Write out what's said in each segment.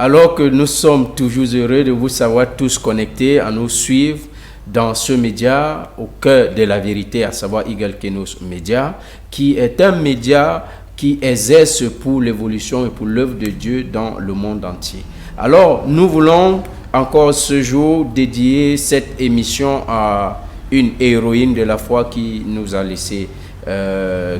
Alors que nous sommes toujours heureux de vous savoir tous connectés, à nous suivre dans ce média au cœur de la vérité, à savoir Eagle Kenos Média, qui est un média qui exerce pour l'évolution et pour l'œuvre de Dieu dans le monde entier. Alors, nous voulons encore ce jour dédier cette émission à une héroïne de la foi qui nous a laissé,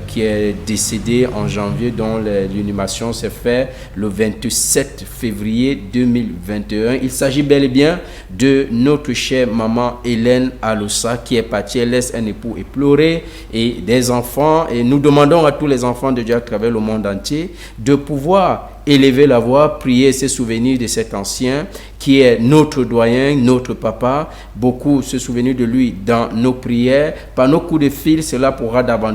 qui est décédée en janvier, dont l'inhumation s'est faite le 27 février 2021. Il s'agit bel et bien de notre chère maman Hélène Alossa qui est partie. Elle laisse un époux éploré et des enfants. Et nous demandons à tous les enfants de Dieu à travers le monde entier de pouvoir élever la voix, prier, se souvenir de cet ancien qui est notre doyen, notre papa. Beaucoup se souvenir de lui dans nos prières. Par nos coups de fil, cela pourra davantage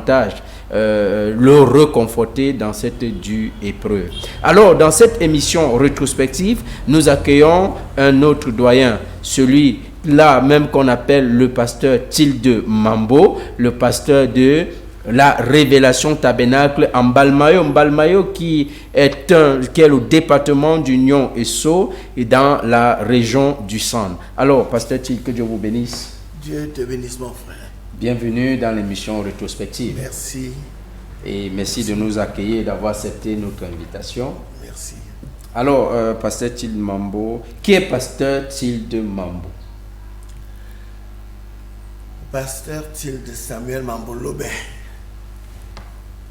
le reconforter dans cette dure épreuve. Alors, dans cette émission rétrospective, nous accueillons un autre doyen, celui-là même qu'on appelle le pasteur Tilde Mambo, le pasteur de la Révélation Tabernacle en Mbalmayo. Mbalmayo qui est le département d'Union et Sceaux et dans la région du Centre. Alors, pasteur Tilde, que Dieu vous bénisse. Dieu te bénisse, mon frère. Bienvenue dans l'émission rétrospective. Merci. Et merci de nous accueillir et d'avoir accepté notre invitation. Merci. Alors, pasteur Tilde Mambo, qui est pasteur Tilde Mambo? Pasteur Tilde Samuel Mambo Lobé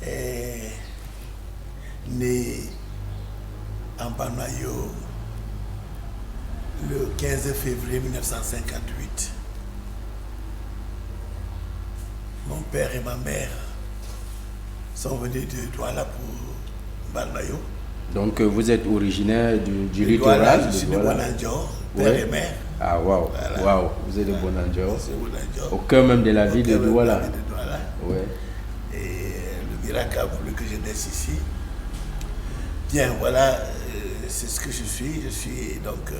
est né en Mbalmayo le 15 février 1958. Mon père et ma mère sont venus de Douala pour Mbalmayo. Donc vous êtes originaire du littoral? Douala, je suis de Bonandior, père et mère. Ah waouh, voilà. Wow. Vous êtes de Bonandior. Au cœur même de la ville de Douala. Ouais. Et le miracle a voulu que je naisse ici. Bien, voilà, c'est ce que je suis. Je suis donc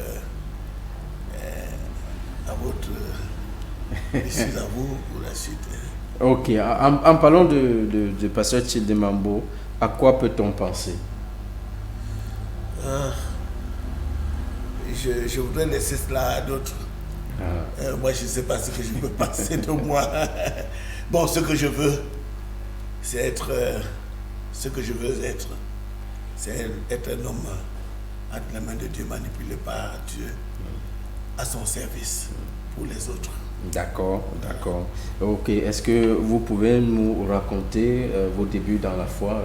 à votre... je suis à vous pour la suite. Ok, en parlant de pasteur Tilde Mambo, à quoi peut-on penser? Je voudrais laisser cela à d'autres. Moi, je ne sais pas ce que je peux penser de moi. Bon, ce que je veux, c'est être ce que je veux être. C'est être un homme entre la main de Dieu, manipulé par Dieu, à son service pour les autres. D'accord. Ok, est-ce que vous pouvez nous raconter vos débuts dans la foi?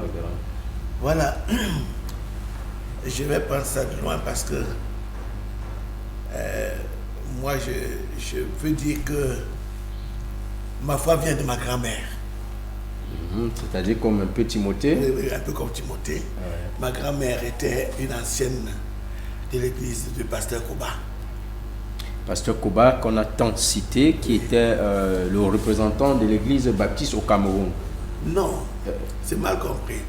Voilà. Je vais prendre ça de loin parce que moi, je veux dire que ma foi vient de ma grand-mère. C'est-à-dire comme un peu Timothée? Oui, un peu comme Timothée. Ouais. Ma grand-mère était une ancienne de l'église du pasteur Koba. Pasteur Koba, qu'on a tant cité, qui était le représentant de l'église baptiste au Cameroun. Non, c'est mal compris.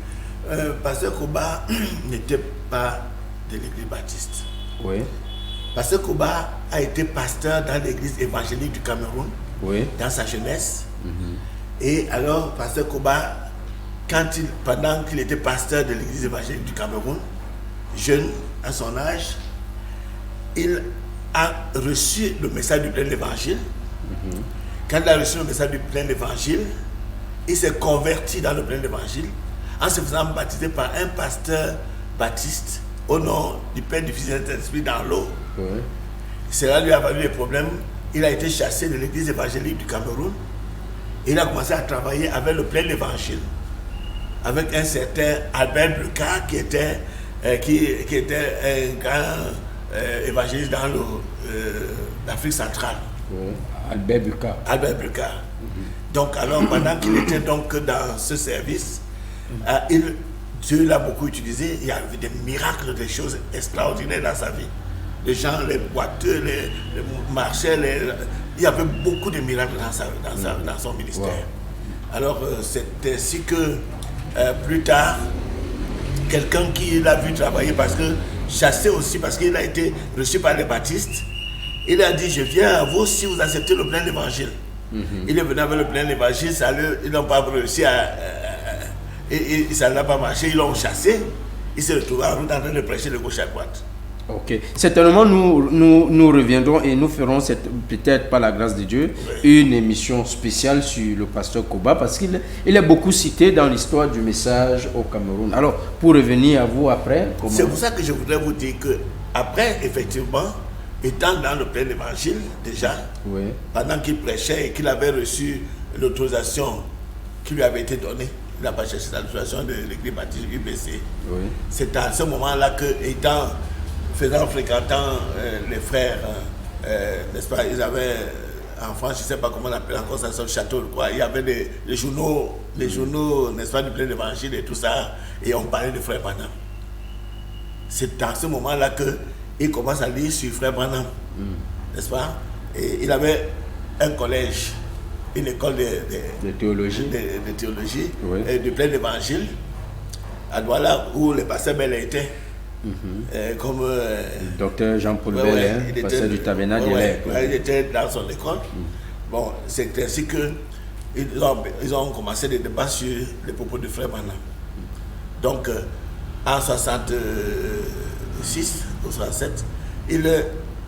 Pasteur Koba n'était pas de l'église baptiste. Oui. Pasteur Koba a été pasteur dans l'église évangélique du Cameroun, oui, dans sa jeunesse. Et alors, pasteur Koba, pendant qu'il était pasteur de l'église évangélique du Cameroun, jeune à son âge, il a reçu le message du plein évangile. Quand il a reçu le message du plein évangile, il s'est converti dans le plein évangile en se faisant baptiser par un pasteur baptiste au nom du Père, du Fils et du Saint-Esprit dans l'eau. Oui. Cela lui a valu des problèmes. Il a été chassé de l'église évangélique du Cameroun. Il a commencé à travailler avec le plein évangile, avec un certain Albert Bruca qui était un grand évangéliste dans l'Afrique centrale. Oui. Albert Bruca. Donc alors pendant qu'il était donc dans ce service, Dieu l'a beaucoup utilisé. Il y a eu des miracles, des choses extraordinaires dans sa vie. Les gens, les boiteux, les marchaient, il y avait beaucoup de miracles dans son ministère. Wow. Alors c'est ainsi que plus tard, quelqu'un qui l'a vu travailler, parce que chassé aussi, parce qu'il a été reçu par les baptistes, il a dit: je viens à vous si vous acceptez le plein évangile. Il est venu avec le plein évangile, ils n'ont pas réussi et ça n'a pas marché, ils l'ont chassé. Il s'est retrouvé en route en train de prêcher de gauche à droite. Ok. Certainement, nous reviendrons et nous ferons peut-être par la grâce de Dieu une émission spéciale sur le pasteur Koba parce qu'il est beaucoup cité dans l'histoire du message au Cameroun. Alors, pour revenir à vous après... C'est pour ça que je voudrais vous dire que après, effectivement, étant dans le plein évangile déjà, pendant qu'il prêchait et qu'il avait reçu l'autorisation qui lui avait été donnée, il n'a pas cherché l'autorisation de l'église baptiste UBC. C'est à ce moment-là que, fréquentant les frères, n'est-ce pas, ils avaient, en France, je ne sais pas comment on appelle encore ça, sur le château, quoi. Il y avait les journaux, n'est-ce pas, du plein évangile et tout ça, et on parlait de frère Branham. C'est à ce moment-là qu'il commence à lire sur frère Branham, n'est-ce pas? Et il avait un collège, une école de théologie, et de plein évangile, à Douala, où le pasteur Bel était. Comme le docteur Jean-Paul Bel, pasteur du tabernacle de l'air. Il était dans son école. Bon, c'est ainsi qu'ils ont commencé des débats sur les propos du frère Branham. Donc, en 66 ou 67,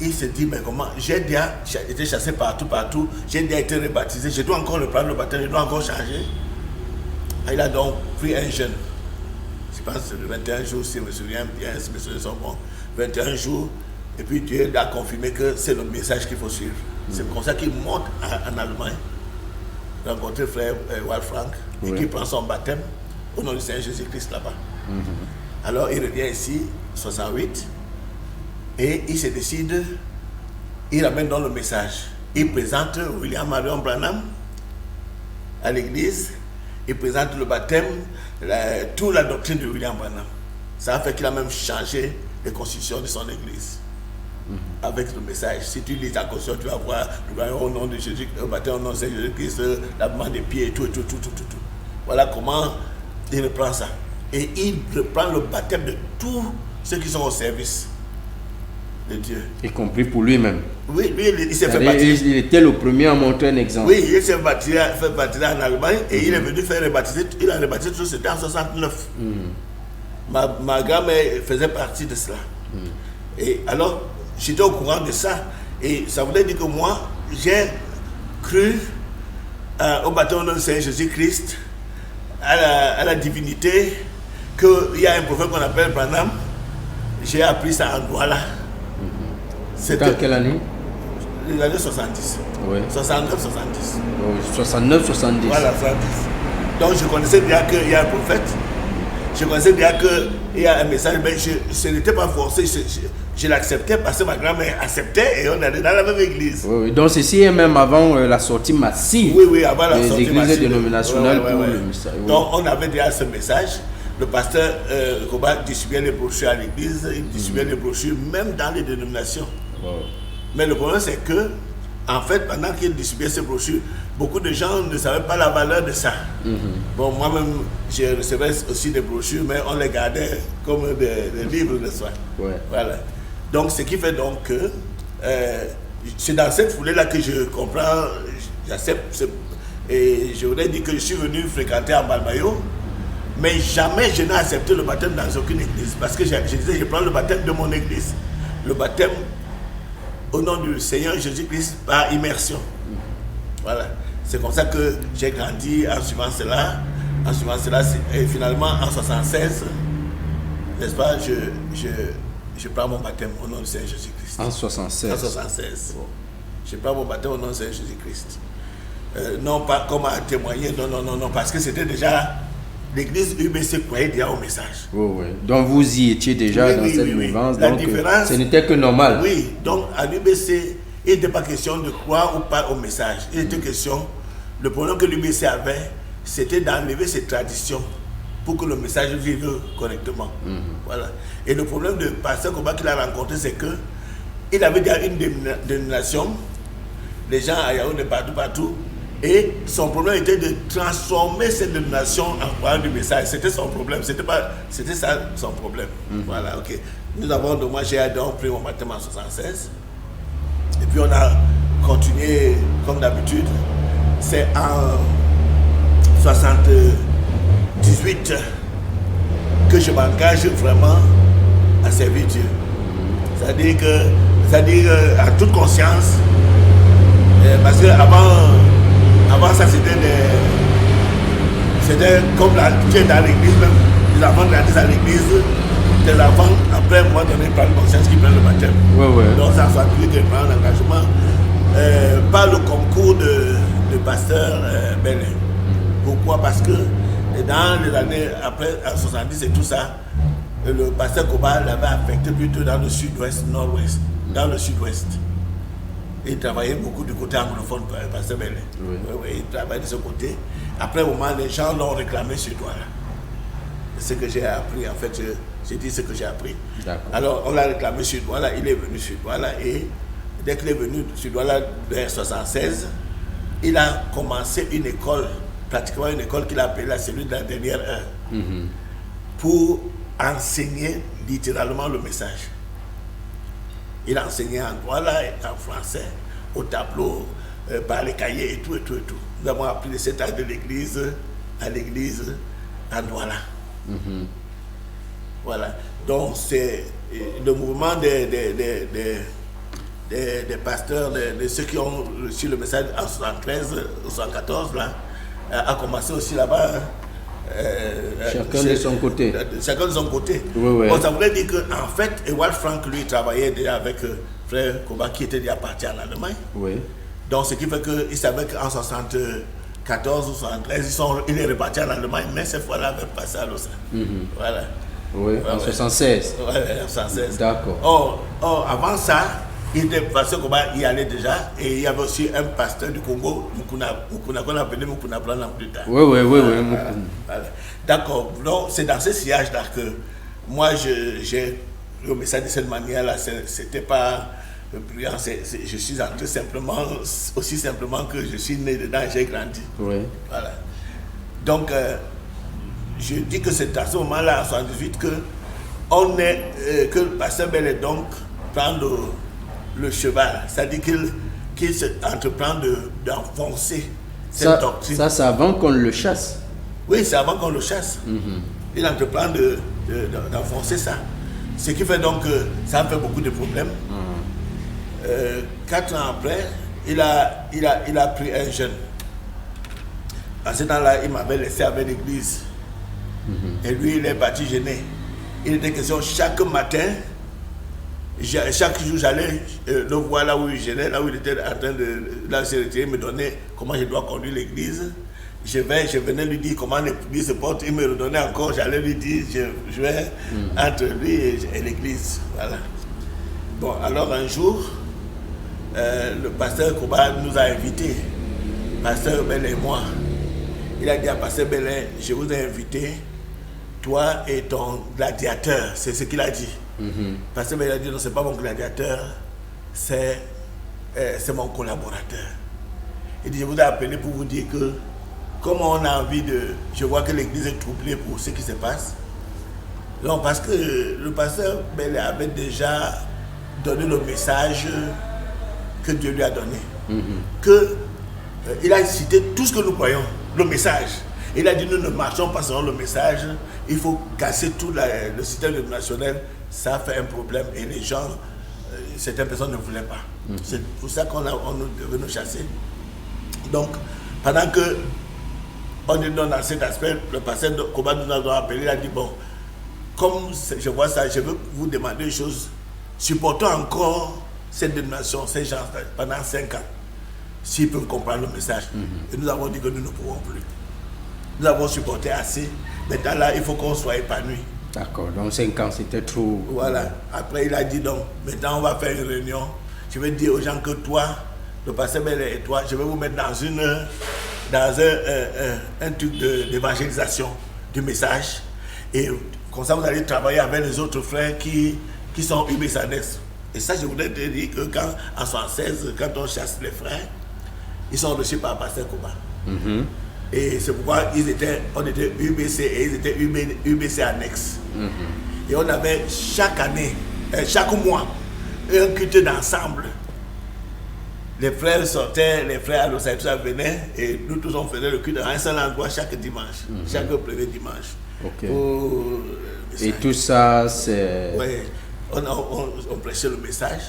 il se dit, mais comment, j'ai déjà été chassé partout, j'ai déjà été rebaptisé, je dois encore reprendre le baptême, je dois encore changer. Il a donc pris un jeune, je pense que 21 jours, si je me souviens bien, si mes souvenirs sont bons, 21 jours, et puis Dieu a confirmé que c'est le message qu'il faut suivre. C'est comme ça qu'il monte en Allemagne, rencontrer le frère Walt Frank, et qu'il prend son baptême au nom du Seigneur Jésus-Christ là-bas. Alors il revient ici, 68, et il se décide, il amène dans le message. Il présente William Marion Branham à l'église, il présente le baptême, toute la doctrine de William Branham. Ça a fait qu'il a même changé les constitutions de son église. Avec le message. Si tu lis ta constitution, tu vas voir au nom de Jésus, le baptême au nom de Jésus-Christ, lavement des pieds et tout. Voilà comment il reprend ça. Et il reprend le baptême de tous ceux qui sont au service de Dieu. Y compris pour lui-même. Oui, lui, il s'est fait baptiser. Il était le premier à montrer un exemple. Oui, il s'est fait baptiser en Allemagne et il est venu faire rebaptiser. Il a rebaptisé tout, c'était en 69. Ma grand-mère faisait partie de cela. Et alors, j'étais au courant de ça. Et ça voulait dire que moi, j'ai cru au baptême au nom du Seigneur Jésus-Christ, à la divinité, qu'il y a un prophète qu'on appelle Branham. J'ai appris ça en Douala. C'était en quelle année? Les années 70. Oui. 69, 70. Oh, 69, 70. Voilà, 70. Donc je connaissais déjà qu'il y a un prophète. Je connaissais déjà qu'il y a un message, mais je n'étais pas forcé. Je l'acceptais parce que ma grand-mère acceptait et on allait dans la même église. Oui, donc ceci est même avant la sortie massive. Oui, avant la sortie massive. L'église dénominationnelle pour le message. Donc on avait déjà ce message. Le pasteur Koba distribuait les brochures à l'église, il distribuait les brochures même dans les dénominations. Mais le problème c'est que, en fait, pendant qu'il distribuait ces brochures, beaucoup de gens ne savaient pas la valeur de ça. Bon, moi-même, je recevais aussi des brochures, mais on les gardait comme des livres de soi. Voilà. Donc, ce qui fait donc que c'est dans cette foulée-là que je comprends, j'accepte, et je voudrais dire que je suis venu fréquenter en Balmayo, mais jamais je n'ai accepté le baptême dans aucune église, parce que je disais, je prends le baptême de mon église, le baptême au nom du Seigneur Jésus-Christ par immersion. Voilà. C'est comme ça que j'ai grandi en suivant cela. Et finalement, en 76, n'est-ce pas, je prends mon baptême au nom du Seigneur Jésus-Christ. En 76. En 76. Je prends mon baptême au nom du Seigneur Jésus-Christ. Non pas comme à témoigner, non, parce que c'était déjà... L'église UBC croyait déjà au message. Oui. Donc vous y étiez déjà dans cette mouvance. Donc ce n'était que normal. Oui, donc à l'UBC, il n'était pas question de croire ou pas au message. Il était question, le problème que l'UBC avait, c'était d'enlever ses traditions pour que le message vive correctement. Voilà. Et le problème de pasteur Koba qu'il a rencontré, c'est que il avait déjà une dénomination, les gens à Yaoundé partout. Et son problème était de transformer cette dénomination en croyant du message. C'était son problème. C'était ça son problème. Voilà, ok. Nous avons, donc, moi j'ai donc pris mon baptême en 76. Et puis on a continué comme d'habitude. C'est en 78 que je m'engage vraiment à servir Dieu. C'est-à-dire à toute conscience, parce que avant ça c'était comme tu es dans l'église, même les enfants grandissent à l'église, tes enfants, après un mois donné, prennent conscience qu'ils prennent le baptême. Donc ça soit plus de prendre l'engagement par le concours de pasteur Belin. Pourquoi? Parce que dans les années après, en 70 et tout ça, le pasteur Koba l'avait affecté plutôt dans le sud-ouest, nord-ouest, dans le sud-ouest. Il travaillait beaucoup du côté anglophone, pasteur Belin. Il travaillait de ce côté. Après, au moment, les gens l'ont réclamé sur Douala. C'est ce que j'ai appris, en fait, j'ai dit ce que j'ai appris. Alors, on l'a réclamé sur Douala, il est venu sur Douala, et dès qu'il est venu sur Douala vers 76, il a commencé une école, pratiquement une école qu'il a appelée la cellule de la dernière heure, pour enseigner littéralement le message. Il a enseigné en Douala, en français, au tableau, par les cahiers et tout. Nous avons appris les 7 âges de l'église à l'église en Douala. Voilà. Donc c'est le mouvement des pasteurs, de ceux qui ont reçu le message en 73, 74 là, a commencé aussi là-bas. Chacun de son côté. Chacun de son côté. Bon, ça voulait dire qu'en fait, Ewald Frank, lui, travaillait déjà avec frère Koba, qui était déjà parti en Allemagne. Donc, ce qui fait qu'il savait qu'en 74 ou 73, il est reparti en Allemagne, mais cette fois-là, il est passé à Lausanne. Voilà. En 76. En 76. D'accord. Or, avant ça, il était pasteur Koba, il y allait déjà, et il y avait aussi un pasteur du Congo, Mukuna, qu'on appelait Mukuna Plana plus tard. Voilà. D'accord. Donc, c'est dans ce sillage-là que moi, j'ai le message de cette manière-là. C'était pas brillant. Je suis entré simplement, aussi simplement que je suis né dedans et j'ai grandi. Voilà. Donc, je dis que c'est à ce moment-là, en 78, que le pasteur Belin donc prend le cheval. C'est-à-dire qu'il se entreprend d'enfoncer cette doctrine. Ça, c'est avant qu'on le chasse. Oui, c'est avant qu'on le chasse. Il entreprend d'enfoncer ça. Ce qui fait donc que ça fait beaucoup de problèmes. 4 ans après, il a pris un jeune. En ce temps-là, il m'avait laissé avec l'église. Et lui, il est parti gêner. Il était question chaque matin, chaque jour, j'allais le voir là où il gênait, là où il était en train de se retirer, me donner comment je dois conduire l'église. Je venais lui dire comment l'église se porte, il me redonnait encore, j'allais lui dire, je vais entre lui et l'église. Voilà. Bon, alors un jour, le pasteur Koba nous a invités, pasteur Belin et moi. Il a dit à pasteur Belin, je vous ai invité, toi et ton gladiateur, c'est ce qu'il a dit. Pasteur Belin a dit, non, c'est pas mon gladiateur, c'est mon collaborateur. Il dit, je vous ai appelé pour vous dire que, comme on a envie je vois que l'église est troublée pour ce qui se passe. Non, parce que le pasteur Belin avait déjà donné le message que Dieu lui a donné. Il a cité tout ce que nous croyons, le message. Il a dit, nous ne marchons pas selon le message, il faut casser tout le système national, ça fait un problème et les gens, certaines personnes ne voulaient pas. C'est pour ça qu'on devait nous chasser. Donc, pendant que on est dans cet aspect, le pasteur Koba nous a appelé, il a dit, bon, comme je vois ça, je veux vous demander une chose, supportons encore cette dénomination, ces gens pendant 5 ans, s'ils peuvent comprendre le message. Et nous avons dit que nous ne pouvons plus. Nous avons supporté assez. Maintenant là, il faut qu'on soit épanoui. D'accord, donc 5 ans c'était trop. Voilà. Après il a dit donc, maintenant on va faire une réunion. Je vais dire aux gens que toi, le pasteur Belin et toi, je vais vous mettre dans un truc d'évangélisation du message. Et comme ça vous allez travailler avec les autres frères qui sont UBSANES. Et ça, je voudrais te dire que en 76, quand on chasse les frères, ils sont reçus par pasteur Koba. Et c'est pourquoi on était UBC et ils étaient UBC annexe. Et on avait chaque année, chaque mois, un culte d'ensemble. Les frères sortaient, les frères à Lausanne, tout ça venaient, et nous tous on faisait le culte dans un seul endroit chaque dimanche, chaque premier dimanche. Et tout ça, c'est... Oui. on prêchait le message.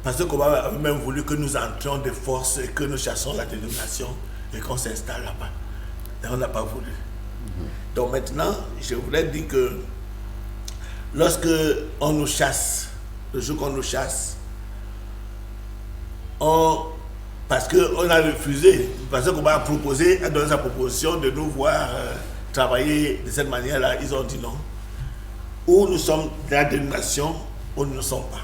Pasteur Koba avait même voulu que nous entrions de force et que nous cherchions la dénomination et qu'on s'installe là-bas. Et on n'a pas voulu. Donc maintenant, je voulais dire que lorsque on nous chasse, le jour qu'on nous chasse, parce qu'on a refusé, parce qu'on a proposé, a donné sa proposition de nous voir travailler de cette manière-là, ils ont dit non. Ou nous sommes de la dénomination, ou nous ne sommes pas.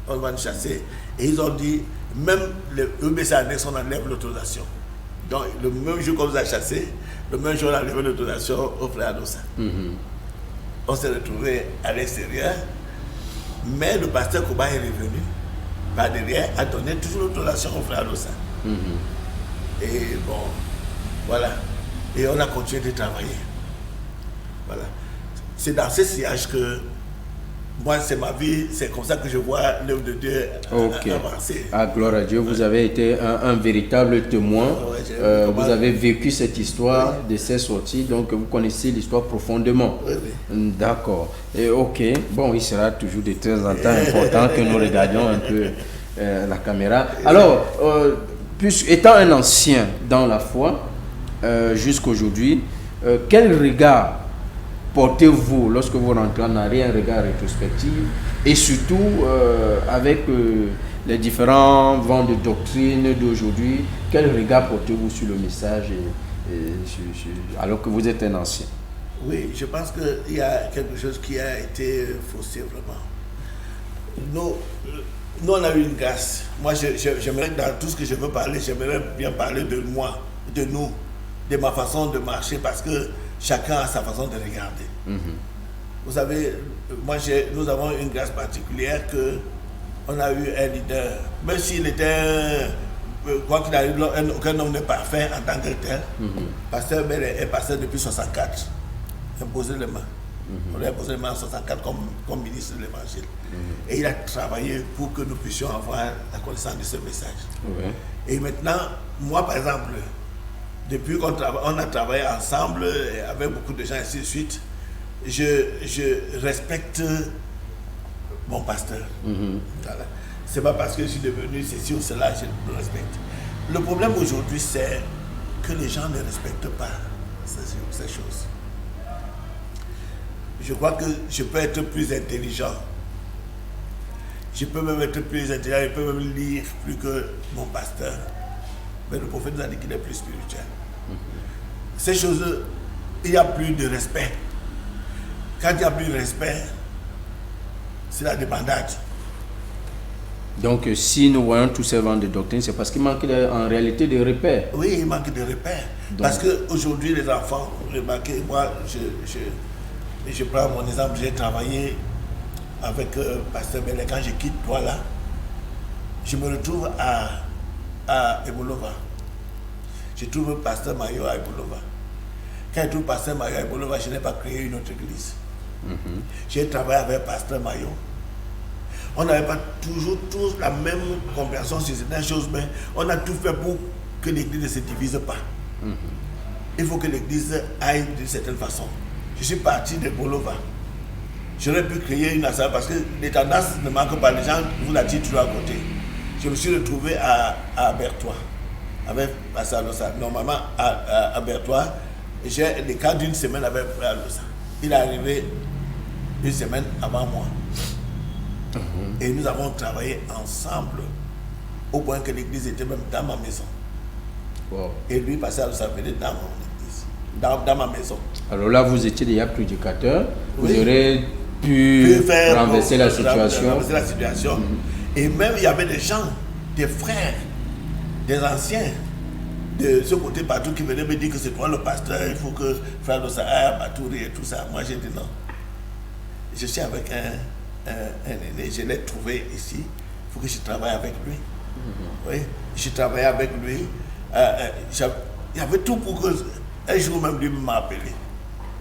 On va nous chasser. Et ils ont dit, même le EBC annexe, on enlève l'autorisation. Donc le même jour qu'on nous a chassé, le même jour on a enlevé l'autorisation au frère Adossa. On s'est retrouvé à l'extérieur, mais le pasteur Koba est revenu par derrière, a donné toujours l'autorisation au frère Adossa. Et bon, voilà. Et on a continué de travailler. Voilà. C'est dans ce sillage que moi, c'est ma vie, c'est comme ça que je vois l'œuvre de Dieu avancer. Ah, gloire à Dieu, vous avez été un véritable témoin. Vous avez vécu cette histoire de ces sorties, donc vous connaissez l'histoire profondément. D'accord. Et ok, bon, il sera toujours de temps en temps important que nous regardions un peu la caméra. Alors, étant un ancien dans la foi, jusqu'aujourd'hui, quel regard portez-vous lorsque vous rentrez en arrière, un regard rétrospectif, et surtout avec les différents vents de doctrine d'aujourd'hui, quel regard portez-vous sur le message alors que vous êtes un ancien? Oui, je pense qu'il y a quelque chose qui a été faussé vraiment. Nous, on a eu une grâce. Moi, j'aimerais, dans tout ce que je veux parler, j'aimerais bien parler de moi, de nous, de ma façon de marcher, parce que chacun a sa façon de regarder. Vous savez, nous avons une grâce particulière qu'on a eu un leader. Même s'il était, quoi qu'il arrive, aucun homme n'est parfait en tant que tel. Pasteur Bell est pasteur depuis 1964. Imposé les mains. On lui a posé les mains en 1964 comme ministre de l'Évangile. Et il a travaillé pour que nous puissions avoir la connaissance de ce message. Et maintenant, moi par exemple, depuis qu'on a travaillé ensemble avec beaucoup de gens et ainsi de suite, je respecte mon pasteur. Voilà. C'est pas parce que je suis devenu ceci ou cela, je le respecte. Le problème aujourd'hui, c'est que les gens ne respectent pas ces choses. Je crois que je peux être plus intelligent. Je peux même être plus intelligent, je peux même lire plus que mon pasteur. Mais le prophète nous a dit qu'il est plus spirituel. Ces choses, il n'y a plus de respect. Quand il n'y a plus de respect, c'est la débandade. Donc, si nous voyons tous ces vents de doctrine, c'est parce qu'il manque en réalité de repères. Oui, il manque de repères. Donc, parce qu'aujourd'hui, les enfants, remarquez, moi, je prends mon exemple, j'ai travaillé avec Pasteur Bellé. Quand je quitte Douala, je me retrouve à Ebolova. Je trouve Pasteur Mayo à Ebolova. Quand je trouve Pasteur Mayo à Ebolova, je n'ai pas créé une autre église. J'ai travaillé avec Pasteur Mayo. On n'avait pas toujours tous la même compréhension sur certaines choses, mais on a tout fait pour que l'église ne se divise pas. Il faut que l'église aille d'une certaine façon. Je suis parti de Bolova. J'aurais pu créer une assemblée parce que les tendances ne manquent pas. Les gens vous la tirent toujours à côté. Je me suis retrouvé à Bertois avec Pasteur Alossa. Normalement, à Bertois, j'ai le cas d'une semaine avec Alossa. Il est arrivé une semaine avant moi. Et nous avons travaillé ensemble au point que l'église était même dans ma maison. Et lui, Pasteur Alossa venait dans mon église, dans ma maison. Alors là, vous étiez déjà prédicateur. Vous aurez pu renverser la situation. Et même, il y avait des gens, des frères, des anciens de ce côté partout qui venaient me dire que c'est toi le pasteur, il faut que frère Alossa aille à Batouri et tout ça. Moi, j'ai dit non. Je suis avec un aîné, je l'ai trouvé ici, il faut que je travaille avec lui. Oui, je travaillais avec lui. Il y avait tout pour que... Un jour même, lui m'a appelé.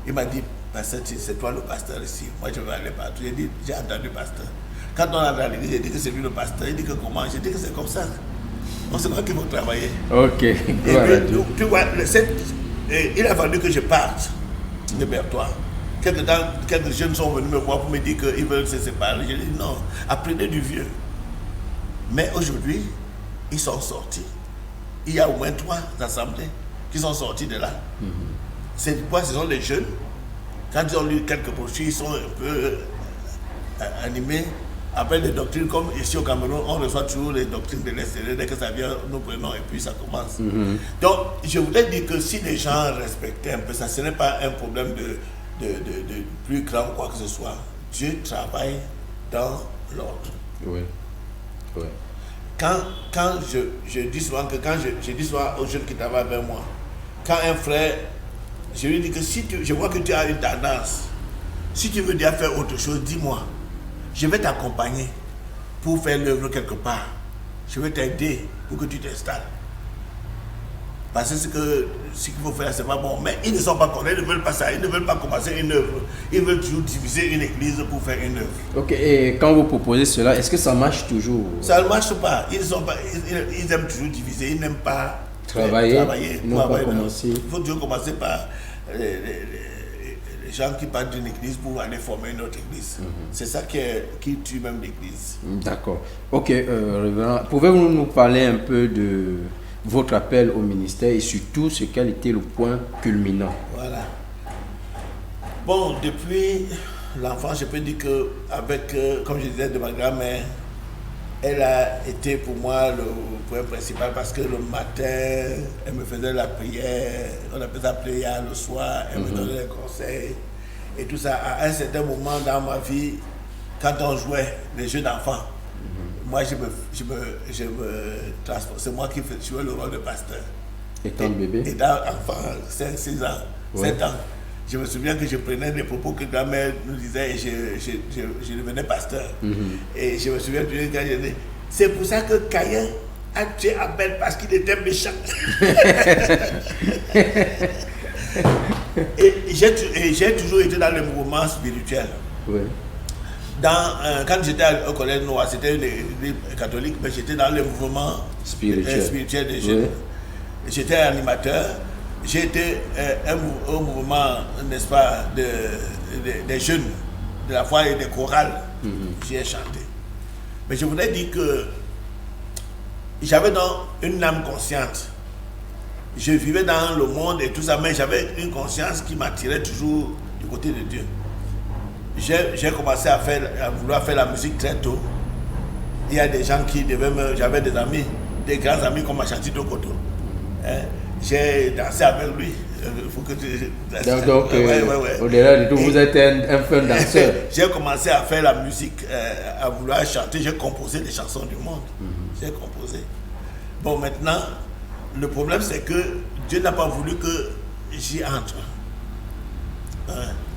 Il m'a dit, pasteur, c'est toi le pasteur ici. Moi, je vais aller partout. J'ai dit, j'ai entendu pasteur. Quand on a dans l'église, j'ai dit que c'est lui le pasteur. Il dit que comment? J'ai dit que c'est comme ça. On sait pas qu'il faut travailler. Ok. Et puis, tu vois, il a fallu que je parte de Bertois. quelques jeunes sont venus me voir pour me dire qu'ils veulent se séparer. J'ai dit non, apprenez du vieux. Mais aujourd'hui, ils sont sortis. Il y a au moins 3 assemblées qui sont sortis de là. C'est pourquoi ce sont les jeunes. Quand ils ont lu quelques brochures, ils sont un peu animés. Après les doctrines, comme ici au Cameroun, on reçoit toujours les doctrines de l'extérieur. Dès que ça vient, nous prenons et puis ça commence. Donc, je voudrais dire que si les gens respectaient un peu ça, ce n'est pas un problème de plus grand quoi que ce soit. Dieu travaille dans l'ordre. Oui. Oui. Quand je dis souvent que quand je dis souvent aux jeunes qui travaillent avec moi, quand un frère, je lui dis que si je vois que tu as une tendance, si tu veux déjà faire autre chose, dis-moi. Je vais t'accompagner pour faire l'œuvre quelque part. Je vais t'aider pour que tu t'installes. Parce que ce qu'il faut faire, c'est pas bon. Mais ils ne sont pas contents, ils ne veulent pas ça, ils ne veulent pas commencer une œuvre. Ils veulent toujours diviser une église pour faire une œuvre. Ok, et quand vous proposez cela, est-ce que ça marche toujours? Ça ne marche pas. Ils aiment toujours diviser, ils n'aiment pas travailler. Ils n'ont pas commencé. Il faut toujours commencer par les gens qui partent d'une église pour aller former une autre église. C'est ça qui tue même l'église. D'accord. Ok, révérend, pouvez-vous nous parler un peu de votre appel au ministère et surtout ce quel était le point culminant? Voilà. Bon, depuis l'enfance, je peux dire que, comme je disais de ma grand-mère, elle a été pour moi le point principal parce que le matin, elle me faisait la prière, on appelle ça prière le soir, elle me donnait des conseils et tout ça. À un certain moment dans ma vie, quand on jouait les jeux d'enfants, moi je me transporte. C'est moi qui jouais le rôle de pasteur. Étant bébé? Étant enfant, 5, 6 ans, 7 ans. Je me souviens que je prenais des propos que grand-mère nous disait et je devenais pasteur. Et je me souviens toujours quand je disais, c'est pour ça que Caïn a tué Abel parce qu'il était méchant. et j'ai toujours été dans le mouvement spirituel. Oui. Quand j'étais au collège noir, c'était une église catholique, mais j'étais dans le mouvement spirituel des jeunes. Oui. J'étais animateur. J'ai été au mouvement, n'est-ce pas, des jeunes, de la foi et des chorales. J'ai chanté. Mais je voudrais dire que j'avais donc une âme consciente. Je vivais dans le monde et tout ça, mais j'avais une conscience qui m'attirait toujours du côté de Dieu. J'ai commencé à vouloir faire la musique très tôt. Il y a des gens qui j'avais des amis, des grands amis comme Achanti Dokoto. J'ai dansé avec lui. Faut que donc, au-delà de tout, vous êtes un fin danseur. J'ai commencé à faire la musique, à vouloir chanter. J'ai composé les chansons du monde. J'ai composé. Bon, maintenant, le problème, c'est que Dieu n'a pas voulu que j'y entre.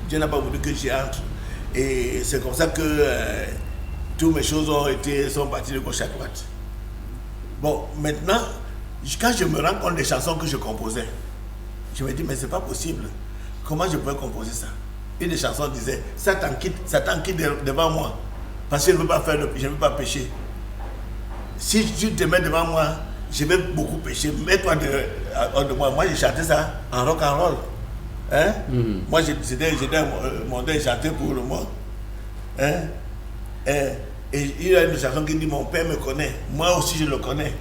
Dieu n'a pas voulu que j'y entre. Et c'est comme ça que toutes mes choses sont parties de gauche à droite. Bon, maintenant, quand je me rends compte des chansons que je composais, je me dis, mais c'est pas possible. Comment je pourrais composer ça? Une des chansons disait, Satan quitte devant moi, parce que je ne veux pas pécher. Si tu te mets devant moi, je vais beaucoup pécher. Mets-toi de moi. Moi, j'ai chanté ça en rock and roll. Hein? Moi, j'étais monté et chanté pour le monde. Hein? Et il y a une chanson qui dit, mon père me connaît. Moi aussi, je le connais.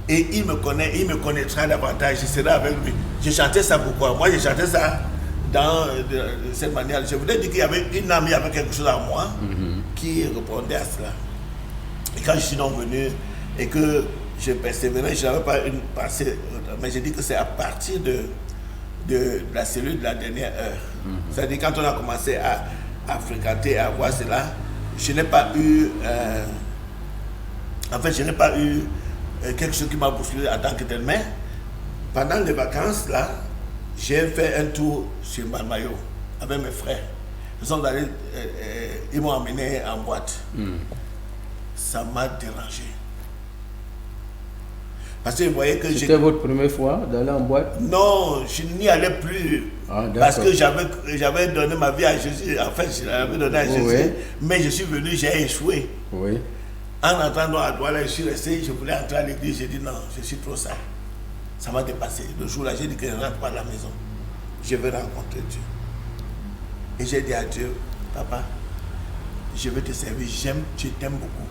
Et il me connaît, il me connaîtra davantage, je serai avec lui. J'ai chanté ça pourquoi? Moi, j'ai chanté ça de cette manière. Je voulais dire qu'il y avait une âme, il y avait quelque chose en moi qui répondait à cela. Et quand je suis donc venu et que je persévérais, je n'avais pas une pensée, mais j'ai dit que c'est à partir de la cellule de la dernière heure. C'est-à-dire quand on a commencé à fréquenter, à voir cela, je n'ai pas eu... je n'ai pas eu quelque chose qui m'a bousculé en tant que tel. Mais pendant les vacances, là, j'ai fait un tour sur Malmayo avec mes frères. Ils m'ont emmené en boîte. Ça m'a dérangé. Parce que vous voyez que c'était votre première fois d'aller en boîte? Non, je n'y allais plus. Parce que j'avais donné ma vie à Jésus. En fait, je l'avais donné à Jésus. Oui. Mais je suis venu, j'ai échoué. Oui. En entrant à Douala, je suis resté, je voulais entrer à l'église, j'ai dit non, je suis trop sale. Ça m'a dépassé. Le jour-là, j'ai dit que je ne rentre pas à la maison. Je vais rencontrer Dieu. Et j'ai dit à Dieu, papa, je veux te servir, je t'aime beaucoup.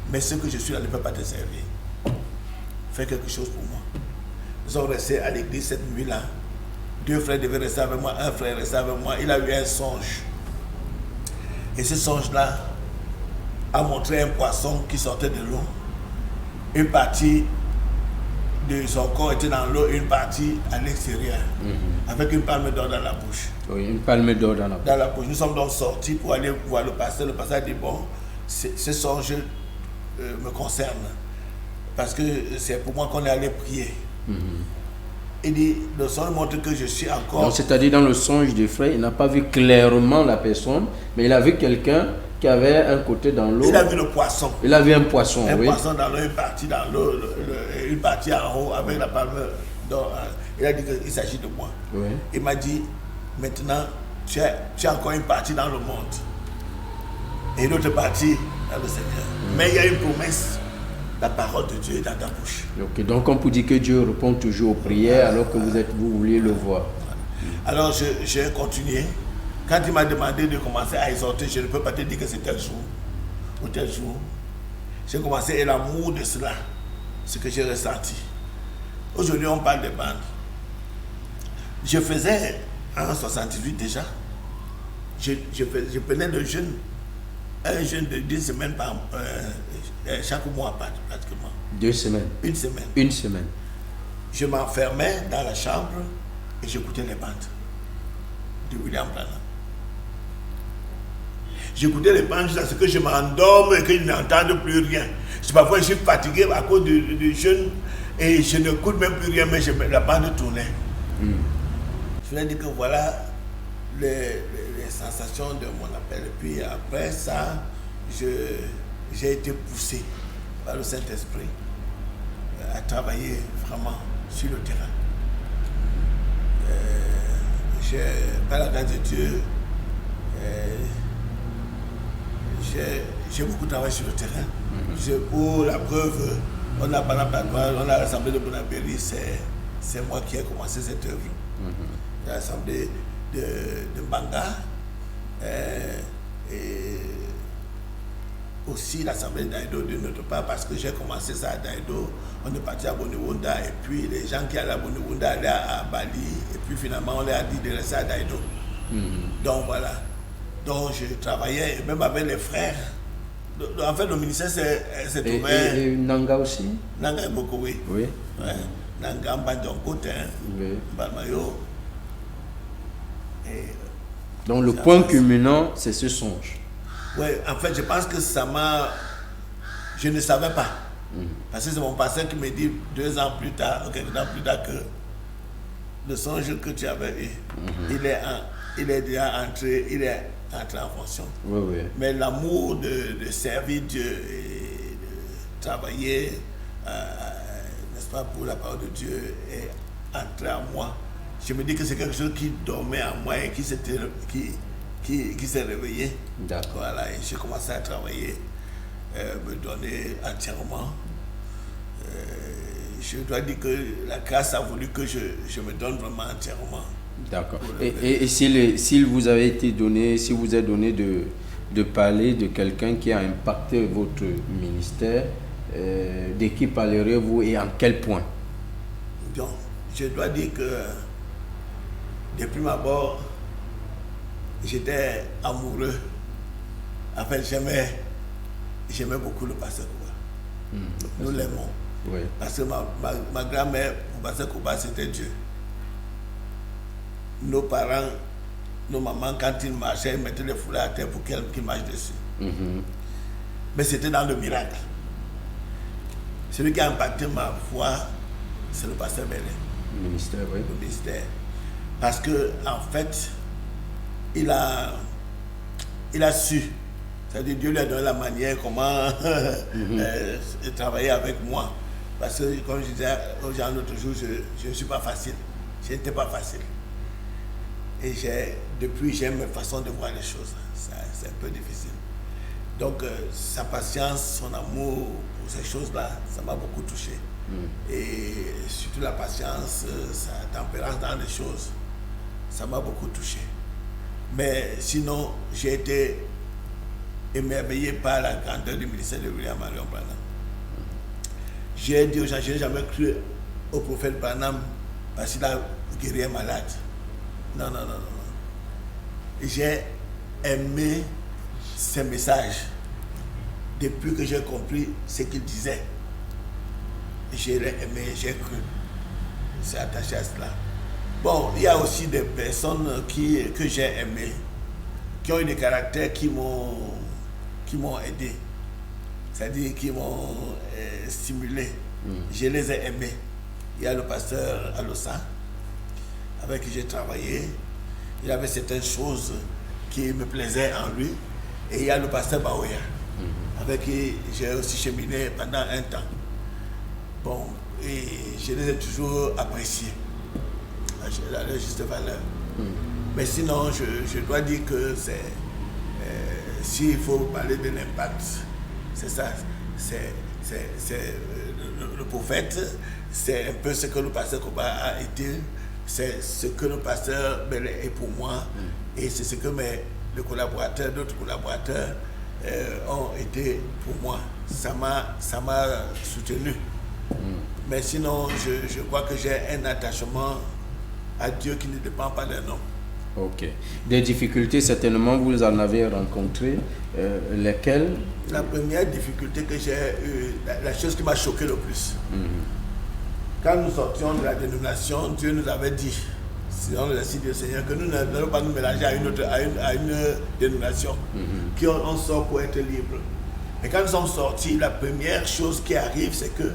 Mais ce que je suis là ne peut pas te servir. Fais quelque chose pour moi. Nous sommes restés à l'église cette nuit-là. 2 frères devaient rester avec moi, un frère restait avec moi. Il a eu un songe. Et ce songe-là a montré un poisson qui sortait de l'eau. Une partie de son corps était dans l'eau, une partie à l'extérieur, avec une palme d'or dans la bouche. Oui, une palme d'or dans la bouche. Nous sommes donc sortis pour aller voir le pasteur. Le pasteur a dit, bon, ce songe me concerne, parce que c'est pour moi qu'on est allé prier. Il dit, le songe montre que je suis encore... Donc, c'est-à-dire dans le songe du frère, il n'a pas vu clairement la personne, mais il a vu quelqu'un qui avait un côté dans l'eau. Il a vu le poisson. Il a vu un poisson, un poisson dans l'eau, une partie dans l'eau, une partie en haut avec la palme d'or. Il a dit qu'il s'agit de moi. Oui. Il m'a dit, maintenant, tu as encore une partie dans le monde et une autre partie dans le Seigneur. Mais il y a une promesse. La parole de Dieu est dans ta bouche. Okay, donc on peut dire que Dieu répond toujours aux prières alors que vous vouliez le voir. Alors j'ai continué. Quand il m'a demandé de commencer à exhorter, je ne peux pas te dire que c'est tel jour ou tel jour. J'ai commencé et l'amour de cela, ce que j'ai ressenti. Aujourd'hui, on parle de bandes. Je faisais en 68 déjà. Je prenais le jeûne, un jeûne de 10 semaines chaque mois pratiquement. 2 semaines. Une semaine. Une semaine. Je m'enfermais dans la chambre et j'écoutais les bandes de William Branham. J'écoutais les bandes jusqu'à ce que je m'endorme et que je n'entende plus rien. Parfois je suis fatigué à cause du jeûne et je n'écoute même plus rien, mais la bande tournait. Je voulais dire que voilà les sensations de mon appel. Et puis après ça, j'ai été poussé par le Saint-Esprit à travailler vraiment sur le terrain. Par la grâce de Dieu, j'ai beaucoup travaillé sur le terrain. Pour la preuve, on a l'assemblée de Bonabéry, c'est moi qui ai commencé cette œuvre. L'assemblée de Mbanga et aussi l'assemblée d'Aïdo de notre part, parce que j'ai commencé ça à Daïdo, on est parti à Bonewunda et puis les gens qui allaient à Bonewunda allaient à Bali et puis finalement on leur a dit de rester à Daïdo. Donc voilà. Donc je travaillais même avec les frères. En fait le ministère s'est ouvert. Et Nanga aussi? Nanga beaucoup, oui. Oui. Ouais. Nanga Mbadjonkote, Balmayo. Donc le point culminant, c'est ce songe. Oui, en fait, je pense que ça m'a... Je ne savais pas. Parce que c'est mon pasteur qui me dit 2 ans plus tard, ou quelques temps plus tard, que le songe que tu avais eu, il est déjà entré en fonction. Oui, oui. Mais l'amour de servir Dieu et de travailler, n'est-ce pas, pour la parole de Dieu est entré en moi. Je me dis que c'est quelque chose qui dormait en moi et qui s'est réveillé. D'accord. Voilà, et j'ai commencé à travailler, me donner entièrement. Je dois dire que la grâce a voulu que je me donne vraiment entièrement. D'accord. Et s'il vous avait été donné, si vous êtes donné de parler de quelqu'un qui a impacté votre ministère, de qui parlerez-vous et en quel point? Donc, je dois dire que depuis ma mort, j'étais amoureux. En fait, j'aimais beaucoup le pasteur Kouba. Nous l'aimons. Oui. Parce que ma grand-mère, pour pasteur Kouba, c'était Dieu. Nos parents, nos mamans, quand ils marchaient, ils mettaient les foulards à terre pour qu'ils marchent dessus. Mais c'était dans le miracle. Celui qui a impacté ma foi, c'est le pasteur Bellet. Le ministère, oui. Le ministère. Parce que, en fait, il a su, c'est-à-dire Dieu lui a donné la manière comment travailler avec moi. Parce que, comme je disais aux gens l'autre jour, je ne suis pas facile. Je n'étais pas facile. Et depuis, j'aime ma façon de voir les choses. C'est un peu difficile. Donc, sa patience, son amour pour ces choses-là, ça m'a beaucoup touché. Et surtout la patience, sa tempérance dans les choses, ça m'a beaucoup touché. Mais sinon, j'ai été émerveillé par la grandeur du ministère de William Marion Branham. J'ai dit aux gens, je n'ai jamais cru au prophète Branham parce qu'il a guéri un malade. Non. J'ai aimé ses messages depuis que j'ai compris ce qu'il disait. J'ai aimé, j'ai cru. C'est attaché à cela. Bon, il y a aussi des personnes que j'ai aimées, qui ont eu des caractères qui m'ont aidé, c'est-à-dire qui m'ont stimulé. Je les ai aimés. Il y a le pasteur Alosa, avec qui j'ai travaillé. Il avait certaines choses qui me plaisaient en lui. Et il y a le pasteur Baoya, avec qui j'ai aussi cheminé pendant un temps. Bon, et je les ai toujours appréciés à leur juste valeur. Mais sinon, je dois dire que s'il faut parler de l'impact, c'est ça, c'est le prophète, c'est un peu ce que le pasteur Koba a été, c'est ce que le pasteur Bellet est pour moi, et c'est ce que d'autres collaborateurs ont été pour moi. Ça m'a soutenu. Mais sinon, je crois que j'ai un attachement à Dieu qui ne dépend pas d'un homme. Ok. Des difficultés, certainement, vous en avez rencontrées. Lesquelles? La première difficulté que j'ai eue, la chose qui m'a choqué le plus, quand nous sortions de la dénomination, Dieu nous avait dit, selon le récit du Seigneur, que nous n'allons pas nous mélanger à une dénomination, qu'on sort pour être libre. Et quand nous sommes sortis, la première chose qui arrive, c'est que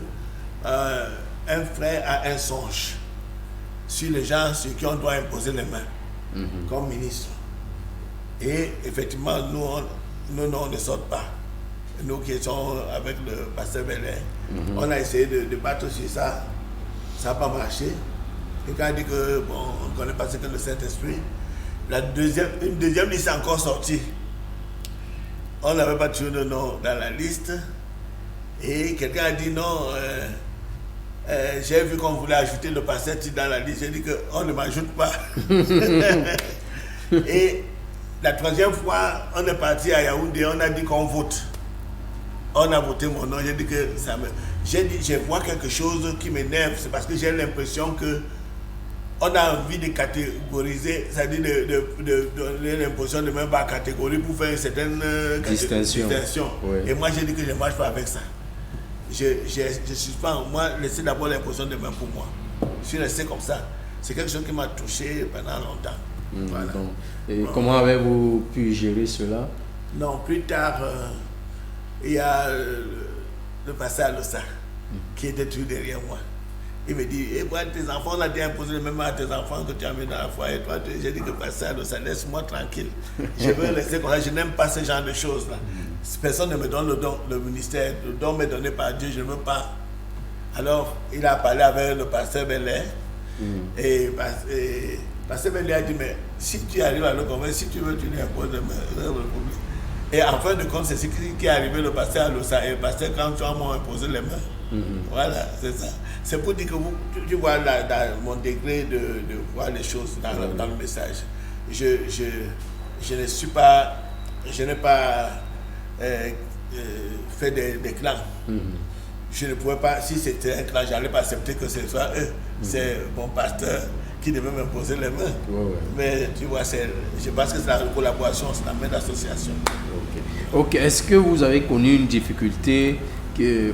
un frère a un songe sur les gens sur qui on doit imposer les mains comme ministre. Et effectivement, nous, on ne sort pas. Nous qui sommes avec le pasteur Bellet, on a essayé de battre sur ça. Ça n'a pas marché. Et quand on dit que bon, on ne connaît pas ce que le Saint-Esprit, une deuxième liste est encore sortie. On n'avait pas tué de nom dans la liste. Et quelqu'un a dit non, j'ai vu qu'on voulait ajouter le pasteur dans la liste. J'ai dit qu'on ne m'ajoute pas. Et la troisième fois, on est parti à Yaoundé, on a dit qu'on vote. On a voté mon nom, j'ai dit que ça me... J'ai dit, je vois quelque chose qui m'énerve, c'est parce que j'ai l'impression que on a envie de catégoriser, c'est-à-dire de donner l'impression de même par catégorie pour faire une certaine distinction. Oui. Et moi, j'ai dit que je ne marche pas avec ça. Je suis pas, moi, laissez d'abord l'impression de même pour moi. Je suis resté comme ça. C'est quelque chose qui m'a touché pendant longtemps. Voilà. Et comment avez-vous pu gérer cela? Non, plus tard, il y a le pasteur Alosa qui était tout derrière moi. Il me dit, tes enfants, on a déjà imposé le même à tes enfants que tu as mis dans la foi. Et toi, j'ai dit que pasteur Alosa, laisse-moi tranquille. Je veux rester comme ça, je n'aime pas ce genre de choses-là. Personne ne me donne le don, le ministère, le don m'est donné par Dieu, je ne veux pas. Alors, il a parlé avec le pasteur Bellet. Et pasteur Bellet a dit, mais si tu arrives à le convaincre, si tu veux, tu lui imposes le problème. Et en fin de compte, c'est ce qui est arrivé, le pasteur Alosa et le pasteur Kanchouan m'ont imposé les mains. Voilà, c'est ça. C'est pour dire que tu vois mon degré de voir les choses dans le message. Je n'ai pas fait des clans. Je ne pouvais pas, si c'était un clan, je n'allais pas accepter que ce soit eux. C'est mon pasteur qui devait m'imposer les mains. Mais tu vois, je pense que c'est la collaboration, c'est la main d'association. Ok. Est-ce que vous avez connu une difficulté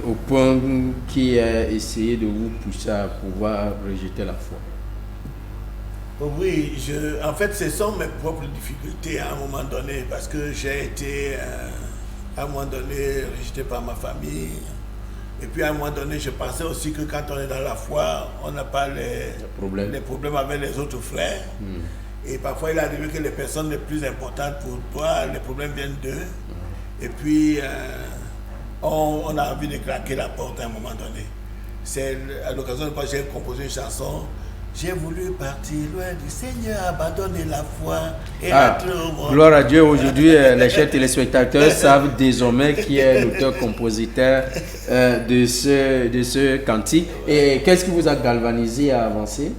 au point qui a essayé de vous pousser à pouvoir rejeter la foi? Oui, en fait, ce sont mes propres difficultés à un moment donné, parce que j'ai été à un moment donné rejeté par ma famille. Et puis à un moment donné, je pensais aussi que quand on est dans la foi, on n'a pas les problèmes avec les autres frères. Et parfois, il arrive que les personnes les plus importantes pour toi, les problèmes viennent d'eux. Et puis, on a envie de claquer la porte à un moment donné. C'est à l'occasion de quoi j'ai composé une chanson. J'ai voulu partir loin du Seigneur, abandonner la foi et rentrer au monde. Gloire à Dieu, aujourd'hui, les chers téléspectateurs savent désormais qui est l'auteur-compositeur de ce cantique. Et qu'est-ce qui vous a galvanisé à avancer?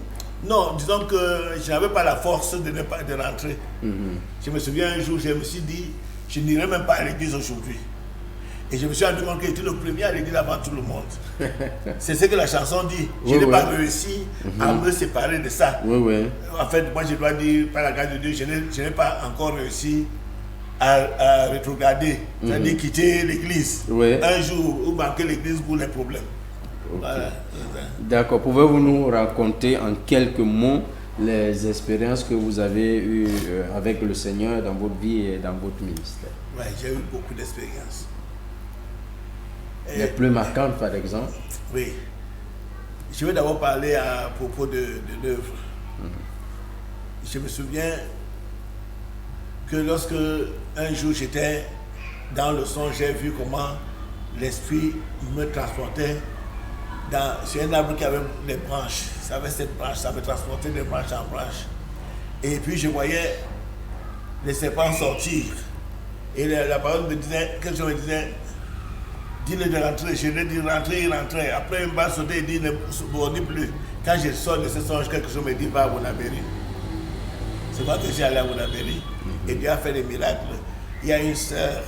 Non, disons que je n'avais pas la force de rentrer. Je me souviens un jour, je me suis dit, je n'irai même pas à l'église aujourd'hui. Et je me suis rendu compte que j'étais le premier à l'église avant tout le monde. C'est ce que la chanson dit. Je n'ai pas réussi à me séparer de ça. En fait, moi je dois dire, par la grâce de Dieu, je n'ai pas encore réussi à rétrograder, c'est-à-dire quitter l'église. Un jour où manquer l'église pour les problèmes. Voilà. D'accord. Pouvez-vous nous raconter en quelques mots les expériences que vous avez eues avec le Seigneur dans votre vie et dans votre ministère? Oui, j'ai eu beaucoup d'expériences. Les plus marquantes, par exemple? Oui. Je vais d'abord parler à propos de l'œuvre. Je me souviens que lorsque un jour j'étais dans le son, j'ai vu comment l'Esprit me transportait sur un arbre qui avait des branches. Ça avait cette branche, ça me transportait de branche en branche. Et puis je voyais les serpents sortir. Et la parole me disait, quelque chose me disait, dis-le de rentrer. Je lui ai dit rentrer, il rentrait. Après, il m'a sauté, il dit ne bordis plus. Quand je sors de ce songe, quelque chose me dit va à Bonabéry. C'est moi que j'ai allé à Bonabéry. Et Dieu a fait des miracles. Il y a une sœur,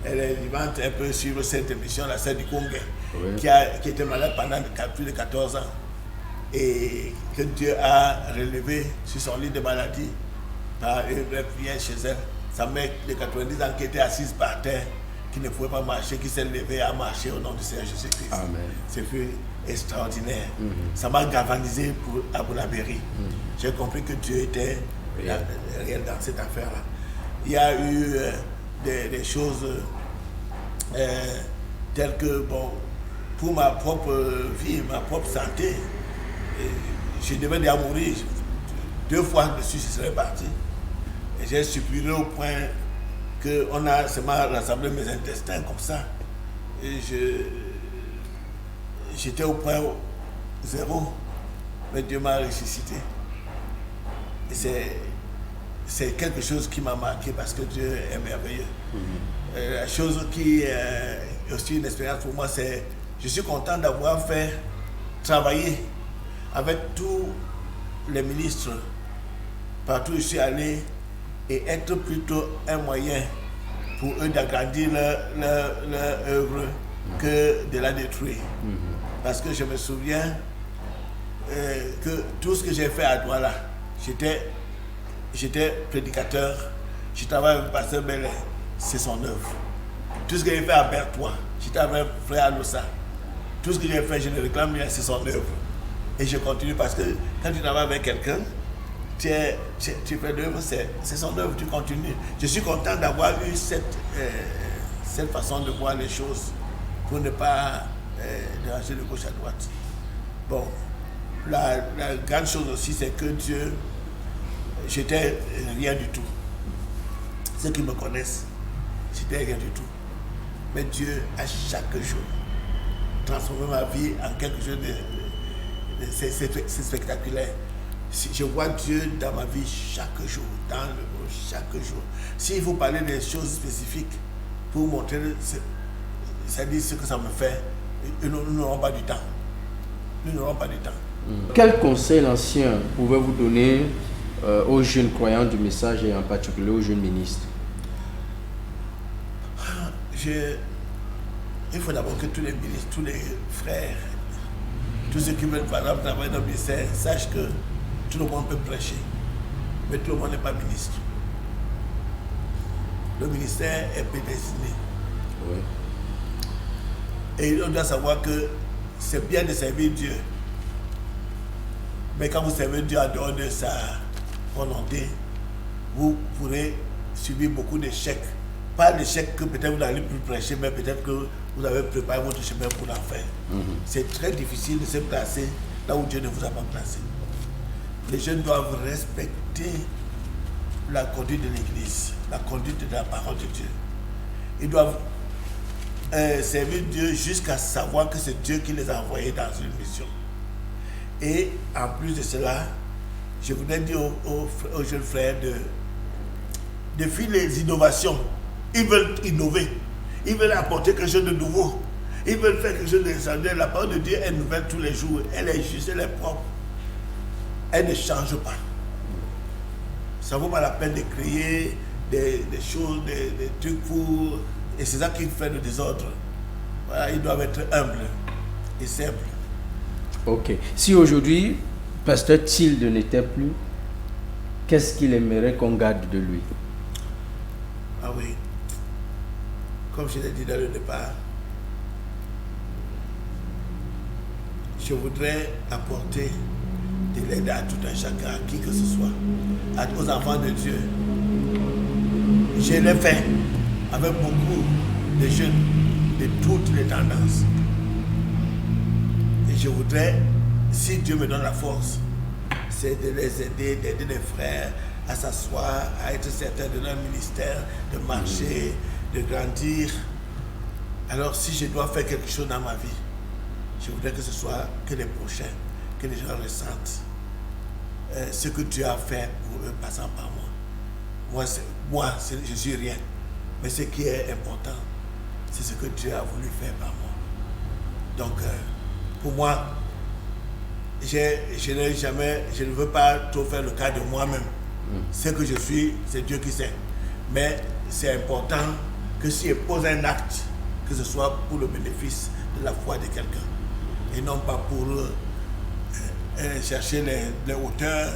elle est vivante un peu sur cette émission, la sœur du Congué, qui était malade pendant plus de 14 ans. Et que Dieu a relevé sur son lit de maladie par une prière chez elle. Sa mère de 90 ans qui était assise par terre, qui ne pouvait pas marcher, qui s'est levée à marcher au nom du Seigneur Jésus-Christ. C'est fait extraordinaire. Ça m'a galvanisé pour Bonabéry. J'ai compris que Dieu était réel dans cette affaire-là. Il y a eu des choses telles que, bon, pour ma propre vie, ma propre santé, je devais déjà mourir. 2 fois dessus, je serais parti. Et j'ai supprimé au point qu'on a seulement rassemblé mes intestins comme ça. Et j'étais au point 0. Mais Dieu m'a ressuscité. Et c'est quelque chose qui m'a marqué parce que Dieu est merveilleux. La chose qui est aussi une expérience pour moi, c'est je suis content d'avoir fait travailler avec tous les ministres partout où je suis allé et être plutôt un moyen pour eux d'agrandir leur œuvre que de la détruire. Parce que je me souviens que tout ce que j'ai fait à Douala, j'étais prédicateur, je travaillais avec le pasteur Bellet, c'est son œuvre. Tout ce que j'ai fait à Bertois, j'étais avec frère Alossa. Tout ce que j'ai fait, je le réclame bien, c'est son œuvre. Et je continue parce que quand tu travailles avec quelqu'un, tu fais l'œuvre, c'est son œuvre, tu continues. Je suis content d'avoir eu cette façon de voir les choses pour ne pas déranger de gauche à droite. Bon, la grande chose aussi, c'est que Dieu, j'étais rien du tout. Ceux qui me connaissent, j'étais rien du tout. Mais Dieu, à chaque jour, transformé ma vie en quelque chose de c'est spectaculaire. Je vois Dieu dans ma vie chaque jour, chaque jour. S'il faut parler des choses spécifiques pour montrer, ça dit ce que ça me fait, nous n'aurons pas du temps. Nous n'aurons pas du temps. Quel conseil l'ancien pouvez-vous donner aux jeunes croyants du message et en particulier aux jeunes ministres? Il faut d'abord que tous les ministres, tous les frères, tous ceux qui veulent par exemple travailler dans le ministère sachent que tout le monde peut prêcher, mais tout le monde n'est pas ministre. Le ministère est prédestiné. Et on doit savoir que c'est bien de servir Dieu. Mais quand vous servez Dieu en dehors de sa volonté, vous pourrez subir beaucoup d'échecs. Pas d'échecs que peut-être vous n'allez plus prêcher, mais peut-être que vous avez préparé votre chemin pour l'en faire. C'est très difficile de se placer là où Dieu ne vous a pas placé. Les jeunes doivent respecter la conduite de l'Église, la conduite de la parole de Dieu. Ils doivent servir Dieu jusqu'à savoir que c'est Dieu qui les a envoyés dans une mission. Et en plus de cela, je voudrais dire aux jeunes frères de fuir les innovations. Ils veulent innover. Ils veulent apporter quelque chose de nouveau. Ils veulent faire quelque chose d'extraordinaire. La parole de Dieu est nouvelle tous les jours. Elle est juste, elle est propre. elle ne change pas. Ça vaut pas la peine de créer des choses, des trucs pour... Et c'est ça qui fait le désordre. Voilà, ils doivent être humbles et simples. Ok. Si aujourd'hui, Pasteur Tilde n'était plus, qu'est-ce qu'il aimerait qu'on garde de lui? Ah oui. Comme je l'ai dit dans le départ, je voudrais apporter de l'aide à tout un chacun, à qui que ce soit, aux enfants de Dieu. Je l'ai fait avec beaucoup de jeunes de toutes les tendances. Et je voudrais, si Dieu me donne la force, c'est de les aider, d'aider les frères à s'asseoir, à être certains de leur ministère, de marcher, de grandir. Alors si je dois faire quelque chose dans ma vie, je voudrais que ce soit que les prochains, que les gens ressentent ce que Dieu a fait pour eux passant par moi. Moi, je suis rien. Mais ce qui est important, c'est ce que Dieu a voulu faire par moi. Donc, pour moi, je ne veux pas trop faire le cas de moi-même. Ce que je suis, c'est Dieu qui sait. Mais c'est important que si je pose un acte, que ce soit pour le bénéfice de la foi de quelqu'un. Et non pas pour chercher les hauteurs,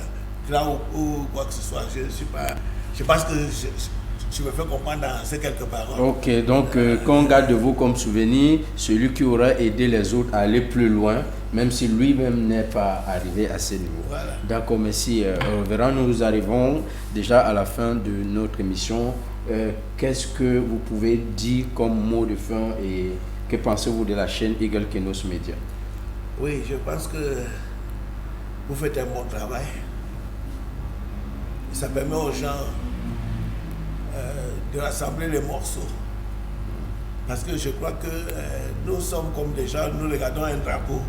ou quoi que ce soit. Je pense que je me fais comprendre dans ces quelques paroles. Ok, donc qu'on garde de vous comme souvenir, celui qui aura aidé les autres à aller plus loin, même si lui-même n'est pas arrivé à ce niveau. Voilà. D'accord, merci. Révérend, nous arrivons déjà à la fin de notre émission. Qu'est-ce que vous pouvez dire comme mot de fin et que pensez-vous de la chaîne Eagle Kenos Media? Oui, je pense que vous faites un bon travail. Ça permet aux gens de rassembler les morceaux. Parce que je crois que nous sommes comme des gens, nous regardons un drapeau.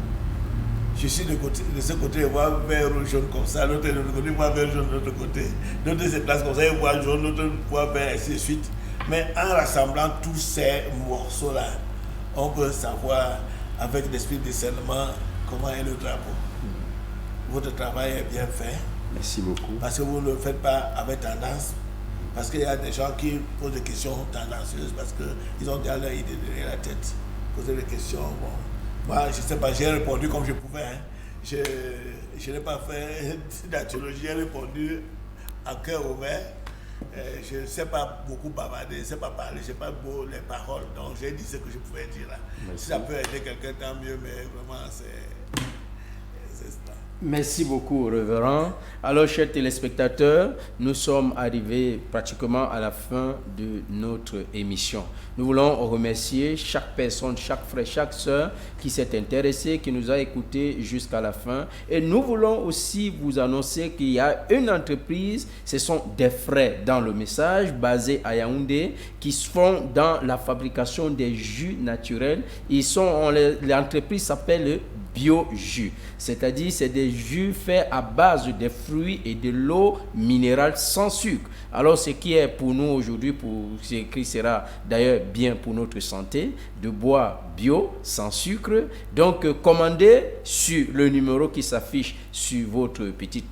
Je suis de ce côté, je vois vert ou jaune comme ça, l'autre de l'autre côté, je vois vert jaune de l'autre côté. L'autre se place comme ça, il voit jaune, l'autre voit vert, ainsi de suite. Mais en rassemblant tous ces morceaux-là, on peut savoir avec l'esprit de discernement comment est le drapeau. Votre travail est bien fait. Merci beaucoup. Parce que vous ne le faites pas avec tendance. Parce qu'il y a des gens qui posent des questions tendancieuses parce qu'ils ont déjà leur idée derrière la tête. Poser des questions, bon. Moi, je ne sais pas, j'ai répondu comme je pouvais. Hein. Je n'ai pas fait d'actologie, j'ai répondu à cœur ouvert. Je ne sais pas beaucoup bavarder, je ne sais pas parler, je n'ai pas beau les paroles. Donc j'ai dit ce que je pouvais dire là. Merci. Si ça peut aider quelqu'un, tant mieux, mais vraiment, c'est ça. Merci beaucoup, Révérend. Alors, chers téléspectateurs, nous sommes arrivés pratiquement à la fin de notre émission. Nous voulons remercier chaque personne, chaque frère, chaque sœur qui s'est intéressé, qui nous a écoutés jusqu'à la fin. Et nous voulons aussi vous annoncer qu'il y a une entreprise, ce sont des frères dans le message, basés à Yaoundé, qui font dans la fabrication des jus naturels. L'entreprise s'appelle Bio-Jus, c'est-à-dire c'est des jus faits à base des fruits et de l'eau minérale sans sucre. Alors ce qui est pour nous aujourd'hui, ce qui sera d'ailleurs bien pour notre santé, de boire bio sans sucre. Donc commandez sur le numéro qui s'affiche sur votre petite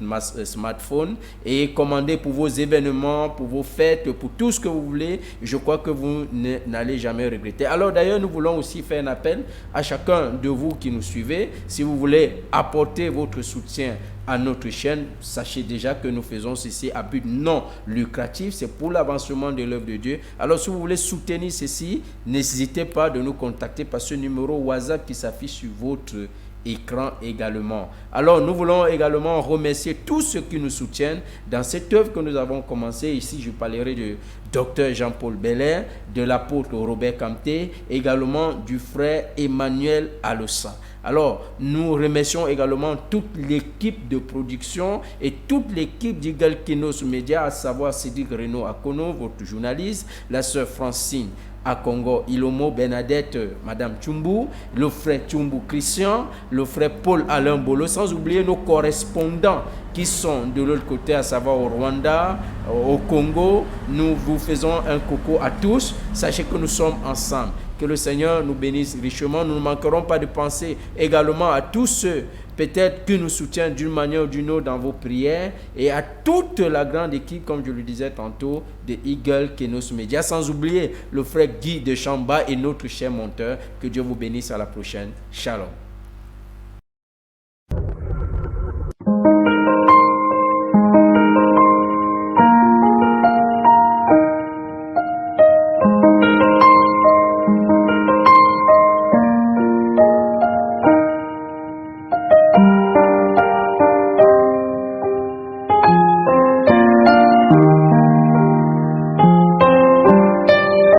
smartphone et commandez pour vos événements, pour vos fêtes, pour tout ce que vous voulez. Je crois que vous n'allez jamais regretter. Alors d'ailleurs nous voulons aussi faire un appel à chacun de vous qui nous suivez. Si vous voulez apporter votre soutien à notre chaîne, sachez déjà que nous faisons ceci à but non lucratif, c'est pour l'avancement de l'œuvre de Dieu. Alors si vous voulez soutenir ceci, n'hésitez pas de nous contacter par ce numéro WhatsApp qui s'affiche sur votre écran également. Alors nous voulons également remercier tous ceux qui nous soutiennent dans cette œuvre que nous avons commencée. Ici je parlerai de Dr Jean-Paul Belair, de l'apôtre Robert Camté, également du frère Emmanuel Alossa. Alors, nous remercions également toute l'équipe de production et toute l'équipe d'Eagle Kenos Media, à savoir Cédric Renaud Akono, votre journaliste, la sœur Francine à Congo, Ilomo Bernadette, Madame Tchumbu, le frère Tchumbu Christian, le frère Paul Alain Bolo, sans oublier nos correspondants qui sont de l'autre côté, à savoir au Rwanda, au Congo. Nous vous faisons un coucou à tous. Sachez que nous sommes ensemble. Que le Seigneur nous bénisse richement. Nous ne manquerons pas de penser également à tous ceux peut-être qui nous soutiennent d'une manière ou d'une autre dans vos prières et à toute la grande équipe, comme je le disais tantôt, de Eagle Kenos Media, sans oublier le frère Guy de Chamba et notre cher monteur. Que Dieu vous bénisse. À la prochaine. Shalom.